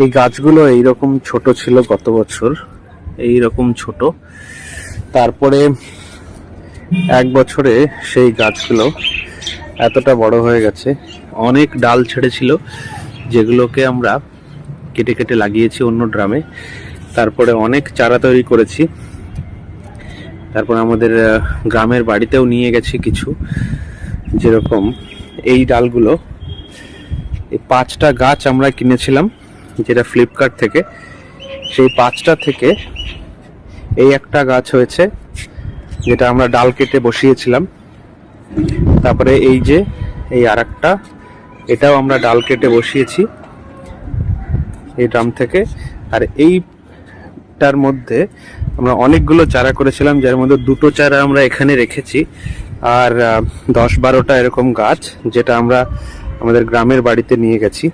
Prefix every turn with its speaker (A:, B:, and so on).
A: এই গাছগুলো এইরকম ছোট ছিল গত বছর, এইরকম ছোট। তারপরে এক বছরে সেই গাছগুলো এতটা বড় হয়ে গেছে, অনেক ডাল ছেড়েছিল যেগুলোকে আমরা কেটে কেটে লাগিয়েছি অন্য ড্রামে। তারপরে অনেক চারা তৈরি করেছি। তারপর আমাদের গ্রামের বাড়িতেও নিয়ে গেছি কিছু। যেরকম এই ডালগুলো, এই 5টা গাছ আমরা কিনেছিলাম যেটা ফ্লিপকার্ট থেকে। সেই 5টা থেকে এই একটা গাছ হয়েছে যেটা আমরা ডাল কেটে বসিয়েছিলাম। তারপরে এই যে এই আরেকটা, এটাও আমরা ডাল কেটে বসিয়েছি এই ড্রাম থেকে। আর এইটার মধ্যে আমরা অনেকগুলো চারা করেছিলাম, যার মধ্যে 2টো চারা আমরা এখানে রেখেছি। আর 10-12টা এরকম গাছ যেটা আমরা আমাদের গ্রামের বাড়িতে নিয়ে গেছি।